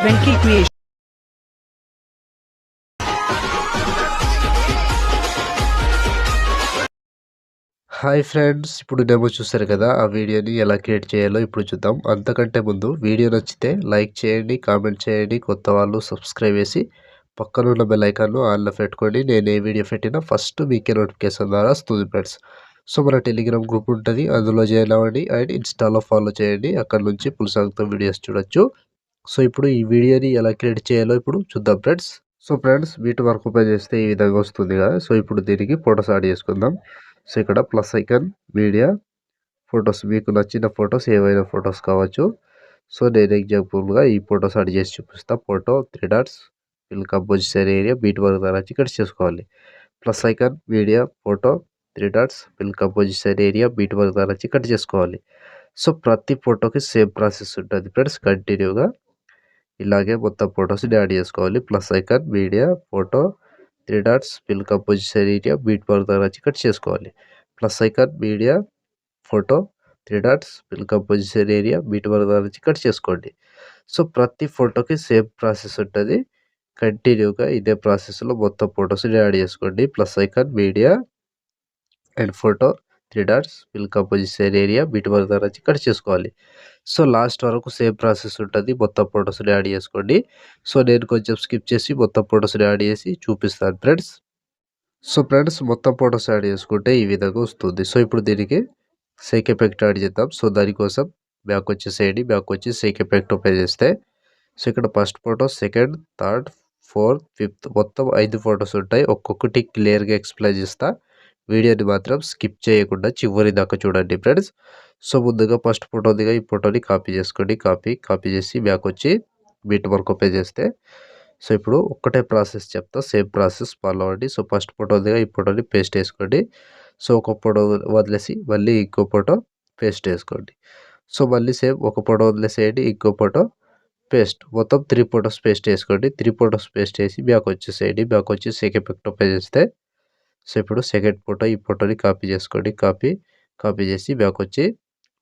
Venky creation. Hi friends, ఇప్పుడు demo చూసారు కదా, ఆ వీడియోని ఎలా క్రియేట్ చేయాలో ఇప్పుడు చూద్దాం. అంతకంటే ముందు వీడియో నచ్చితే లైక్ చేయండి, కామెంట్ చేయండి, కొత్త వాళ్ళు సబ్స్క్రైబ్ చేసి పక్కన ఉన్న బెల్ ఐకాన్ను ఆన్లో పెట్టుకోండి. నేను ఏ వీడియో పెట్టినా ఫస్ట్ మీకే నోటిఫికేషన్ ద్వారా వస్తుంది ఫ్రెండ్స్. సో మన టెలిగ్రామ్ గ్రూప్ ఉంటుంది, అందులో జాయిన్ అవ్వండి అండ్ ఇన్స్టాలో ఫాలో చేయండి. అక్కడ నుంచి పులుసాగుతో వీడియోస్ చూడొచ్చు. సో ఇప్పుడు ఈ వీడియోని ఎలా క్రియేట్ చేయాలో ఇప్పుడు చూద్దాం ఫ్రెండ్స్. సో ఫ్రెండ్స్, వీటి వర్క్ ఓపెన్ చేస్తే ఈ విధంగా వస్తుంది కదా. సో ఇప్పుడు దీనికి ఫొటోస్ యాడ్ చేసుకుందాం. సో ఇక్కడ ప్లస్ ఐకాన్, మీడియా, ఫొటోస్, మీకు నచ్చిన ఫొటోస్ ఏవైనా ఫొటోస్ కావచ్చు. సో నేను ఎగ్జాంపుల్గా ఈ ఫొటోస్ యాడ్ చేసి చూపిస్తా. Photo 3 dots, fill composition area, bead work ద్వారా కట్ చేసుకోవాలి. Plus icon, media, photo 3 dots, fill composition area, bead work ద్వారా కట్ చేసుకోవాలి. సో ప్రతి ఫోటోకి సేమ్ ప్రాసెస్ ఉంటుంది ఫ్రెండ్స్. కంటిన్యూగా ఇలాగే మొత్తం ఫొటోస్ని యాడ్ చేసుకోవాలి. Plus icon, media, photo 3 dots, fill composition area, bead work ద్వారా కట్ చేసుకోవాలి. Plus icon, media, photo 3 dots, fill composition area, bead work ద్వారా కట్ చేసుకోండి. సో ప్రతి ఫోటోకి సేమ్ ప్రాసెస్ ఉంటుంది. కంటిన్యూగా ఇదే ప్రాసెస్లో మొత్తం ఫొటోస్ని యాడ్ చేసుకోండి. Plus icon, media and photo 3 dots, fill composition area, bead work ద్వారా కట్ చేసుకోవాలి. సో లాస్ట్ వరకు సేమ్ ప్రాసెస్ ఉంటుంది. మొత్తం ఫొటోస్ని యాడ్ చేసుకోండి. సో నేను కొంచెం స్కిప్ చేసి మొత్తం ఫొటోస్ని యాడ్ చేసి చూపిస్తాను ఫ్రెండ్స్. సో ఫ్రెండ్స్, మొత్తం ఫొటోస్ యాడ్ చేసుకుంటే ఈ విధంగా వస్తుంది. సో ఇప్పుడు దీనికి సేక్ ఎఫెక్ట్ యాడ్ చేద్దాం. సో దానికోసం బ్యాక్ వచ్చేసేయండి. బ్యాక్ వచ్చి సేక్ ఎఫెక్ట్ ఓపెన్ చేస్తే, సో ఇక్కడ first photo, second, third, fourth, fifth మొత్తం 5 ఫొటోస్ ఉంటాయి. ఒక్కొక్కటి క్లియర్గా ఎక్స్ప్లెయిన్ చేస్తా. వీడియోని మాత్రం స్కిప్ చేయకుండా చివరి దాకా చూడండి ఫ్రెండ్స్. సో ముందుగా ఫస్ట్ ఫోటో దిగా ఈ ఫోటోని కాపీ చేసుకోండి. కాపీ చేసి బ్యాక్ వచ్చి బీట్ వర్క్ ఓపెన్ చేస్తే, సో ఇప్పుడు ఒక్కటే ప్రాసెస్ చెప్తా, సేమ్ ప్రాసెస్ ఫాలో అవ్వండి. సో ఫస్ట్ ఫోటో దిగా ఈ ఫోటోని పేస్ట్ వేసుకోండి. సో ఒక ఫోటో వదిలేసి మళ్ళీ ఇంకో ఫోటో పేస్ట్ వేసుకోండి. సో మళ్ళీ సేమ్ ఒక ఫోటో వదిలేసేయండి, ఇంకో ఫోటో పేస్ట్, మొత్తం 3 ఫొటోస్ పేస్ట్ వేసుకోండి. 3 ఫొటోస్ పేస్ట్ వేసి బ్యాక్ వచ్చేసేయండి. బ్యాక్ వచ్చి సేక్ ఎఫెక్ట్ ఓపెన్ చేస్తే, సో ఇప్పుడు సెకండ్ ఫోటో ఈ ఫోటోని కాపీ చేసుకోండి. కాపీ చేసి బ్యాక్ వచ్చి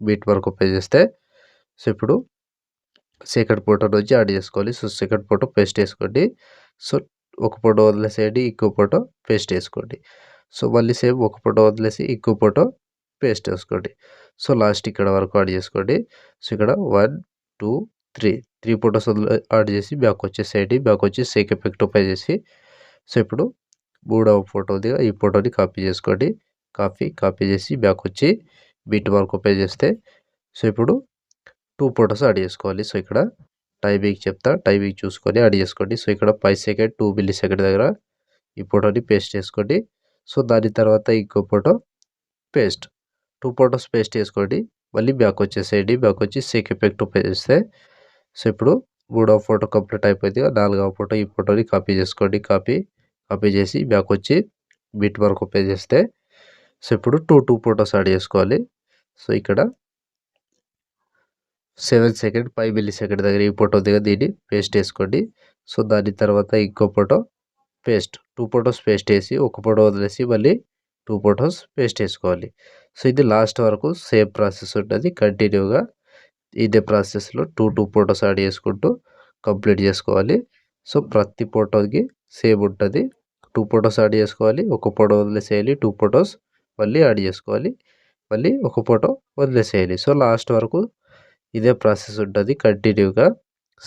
బీట్ వర్క్ ఓపెన్ చేస్తే, సో ఇప్పుడు సెకండ్ ఫోటో నుంచి యాడ్ చేసుకోవాలి. సో సెకండ్ ఫోటో పేస్ట్ వేసుకోండి. సో ఒక ఫోటో వదిలేసేయండి, ఇంకో ఫోటో పేస్ట్ వేసుకోండి. సో మళ్ళీ సేమ్ ఒక ఫోటో వదిలేసి ఇంకో ఫోటో పేస్ట్ వేసుకోండి. సో లాస్ట్ ఇక్కడ వరకు యాడ్ చేసుకోండి. సో ఇక్కడ 1, 2, 3 ఫొటోస్ యాడ్ చేసి బ్యాక్ వచ్చేసేయండి. బ్యాక్ వచ్చి సేక్ ఎఫెక్ట్ ఓపెన్ చేసి, సో ఇప్పుడు మూడవ ఫోటోది ఈ ఫోటోని కాపీ చేసుకోండి. కాపీ చేసి బ్యాక్ వచ్చి బీట్ వర్క్ ఓపెన్ చేస్తే, సో ఇప్పుడు 2 ఫొటోస్ యాడ్ చేసుకోవాలి. సో ఇక్కడ టైమింగ్ చెప్తా, టైమింగ్ చూసుకొని యాడ్ చేసుకోండి. సో ఇక్కడ 5 సెకండ్ 2 మిల్లీ సెకండ్ దగ్గర ఈ ఫోటోని పేస్ట్ చేసుకోండి. సో దాని తర్వాత ఇంకో ఫోటో పేస్ట్, 2 ఫొటోస్ పేస్ట్ చేసుకోండి. మళ్ళీ బ్యాక్ వచ్చేసేయండి. బ్యాక్ వచ్చి సేక్ ఎఫెక్ట్ ఓపెన్ చేస్తే, సో ఇప్పుడు మూడవ ఫోటో కంప్లీట్ అయిపోయింది. నాలుగవ ఫోటో ఈ ఫోటోని కాపీ చేసుకోండి. కాపీ చేసి బ్యాక్ వచ్చి బీట్ వర్క్ ఓపెన్ చేస్తే, సో ఇప్పుడు 2 ఫొటోస్ యాడ్ చేసుకోవాలి. సో ఇక్కడ 7 సెకండ్ 5 మిల్లీ సెకండ్ దగ్గర ఈ ఫోటో దగ్గర దీన్ని పేస్ట్ వేసుకోండి. సో దాని తర్వాత ఇంకో ఫోటో పేస్ట్, 2 ఫొటోస్ పేస్ట్ వేసి ఒక ఫోటో వదిలేసి మళ్ళీ 2 ఫొటోస్ పేస్ట్ వేసుకోవాలి. సో ఇది లాస్ట్ వరకు సేమ్ ప్రాసెస్ ఉంటుంది. కంటిన్యూగా ఇదే ప్రాసెస్లో 2 ఫొటోస్ యాడ్ చేసుకుంటూ కంప్లీట్ చేసుకోవాలి. సో ప్రతి ఫోటోకి సేమ్ ఉంటుంది. 2 ఫొటోస్ యాడ్ చేసుకోవాలి, ఒక ఫోటో వదిలేసేయాలి, 2 ఫొటోస్ మళ్ళీ యాడ్ చేసుకోవాలి, మళ్ళీ ఒక ఫోటో వదిలేసేయాలి. సో లాస్ట్ వరకు ఇదే ప్రాసెస్ ఉంటుంది. కంటిన్యూగా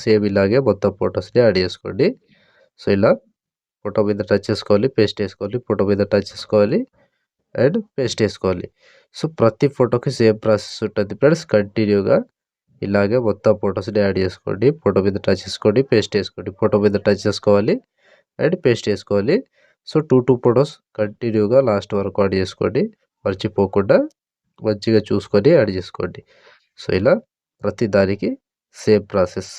సేమ్ ఇలాగే మొత్తం ఫొటోస్ని యాడ్ చేసుకోండి. సో ఇలా ఫోటో మీద టచ్ చేసుకోవాలి, పేస్ట్ వేసుకోవాలి, ఫోటో మీద టచ్ చేసుకోవాలి అండ్ పేస్ట్ వేసుకోవాలి. సో ప్రతి ఫోటోకి సేమ్ ప్రాసెస్ ఉంటుంది ఫ్రెండ్స్. కంటిన్యూగా ఇలాగే మొత్తం ఫొటోస్ని యాడ్ చేసుకోండి. ఫోటో మీద టచ్ చేసుకోండి, పేస్ట్ వేసుకోండి, ఫోటో మీద టచ్ చేసుకోవాలి అండ్ పేస్ట్ వేసుకోవాలి. సో 2 ఫొటోస్ కంటిన్యూగా లాస్ట్ వరకు యాడ్ చేసుకోండి. మర్చిపోకుండా మంచిగా చూసుకొని యాడ్ చేసుకోండి. సో ఇలా ప్రతి దానికి సేమ్ ప్రాసెస్.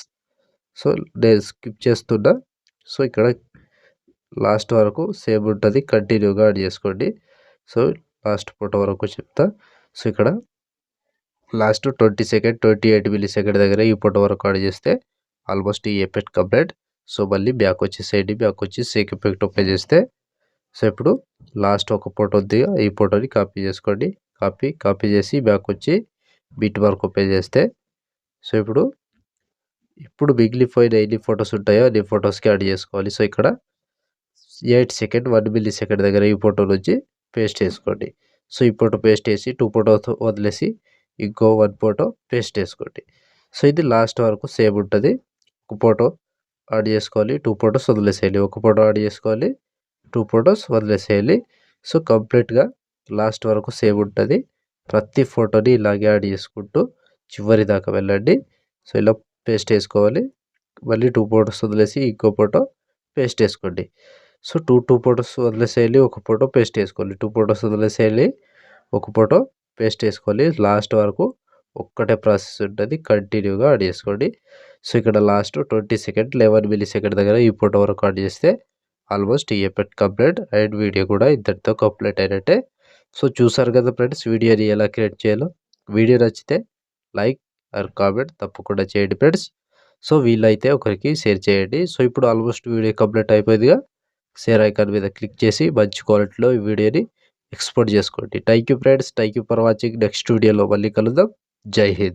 సో నేను స్కిప్ చేస్తున్నా. సో ఇక్కడ లాస్ట్ వరకు సేమ్ ఉంటుంది. కంటిన్యూగా యాడ్ చేసుకోండి. సో లాస్ట్ ఫోటో వరకు చెప్తా. సో ఇక్కడ లాస్ట్ 20 సెకండ్ 28 మిల్లీ సెకండ్ దగ్గర ఈ ఫోటో వరకు యాడ్ చేస్తే ఆల్మోస్ట్ ఈ ఎఫెక్ట్ కంప్లీట్. సో మళ్ళీ బ్యాక్ వచ్చేసేయండి. బ్యాక్ వచ్చి సేక్ ఎఫెక్ట్ ఓపెన్ చేస్తే, సో ఇప్పుడు లాస్ట్ ఒక ఫోటో ఉంది, ఈ ఫోటోని కాపీ చేసుకోండి. కాపీ చేసి బ్యాక్ వచ్చి బీట్ వర్క్ ఓపెన్ చేస్తే, సో ఇప్పుడు ఇప్పుడు మిగిలిపోయిన ఎన్ని ఫోటోస్ ఉంటాయో అన్ని ఫోటోస్‌కి యాడ్ చేసుకోవాలి. సో, ఇక్కడ 8 సెకండ్ 1 మిల్లీ సెకండ్ దగ్గర ఈ ఫోటో నుంచి పేస్ట్ చేసుకోండి. సో, ఈ ఫోటో పేస్ట్ చేసి 2 ఫోటోస్ వదిలేసి ఇంకో 1 ఫోటో పేస్ట్ చేసుకోండి. సో, ఇది లాస్ట్ వరకు సేమ్ ఉంటది. ఒక ఫోటో యాడ్ చేసుకోవాలి. 2 ఫోటోస్ వదిలేసేయాలి. ఒక ఫోటో యాడ్ చేసుకోవాలి. 2 ఫోటోస్ వదిలేసేయాలి. సో, కంప్లీట్‌గా లాస్ట్ వరకు సేమ్ ఉంటది. ప్రతి ఫోటోని ఇలాగే యాడ్ చేసుకుంటూ చివరి దాకా వెళ్ళండి. సో, ఇలా పేస్ట్ చేసుకోవాలి. మళ్ళీ 2 ఫోటోస్ వదిలేసి ఇంకో ఫోటో పేస్ట్ చేసుకోండి. సో, 2 ఫోటోస్ వదిలేసేయాలి. ఒక ఫోటో పేస్ట్ చేసుకోవాలి. 2 ఫోటోస్ వదిలేసేయాలి. ఒక ఫోటో పేస్ట్ చేసుకోవాలి. లాస్ట్ వరకు ఒక్కటే ప్రాసెస్ ఉంటది. కంటిన్యూగా యాడ్ చేసుకోండి. సో, ఇక్కడ లాస్ట్ 20 సెకండ్ 11 మిల్లీ సెకండ్ దగ్గర ఈ ఫోటో వరకు యాడ్ చేస్తే ఆల్మోస్ట్ ఈ ఎఫెక్ట్ కంప్లీట్ అండ్ వీడియో కూడా ఇంతటితో కంప్లీట్ అయినట్టే. సో, చూసారు కదా ఫ్రెండ్స్ వీడియోని ఎలా క్రియేట్ చేయాలో. వీడియో నచ్చితే లైక్ ఆర్ కామెంట్ తప్పకుండా చేయండి ఫ్రెండ్స్. సో, వీలైతే ఒకరికి షేర్ చేయండి. సో, ఇప్పుడు ఆల్మోస్ట్ వీడియో కంప్లీట్ అయిపోయిందిగా. షేర్ ఐకాన్ మీద క్లిక్ చేసి మంచి క్వాలిటీలో ఈ వీడియోని ఎక్స్‌పోర్ట్ చేసుకోండి. Thank you friends. Thank you for watching. Next వీడియోలో మళ్ళీ కలుద్దాం. జై హింద్.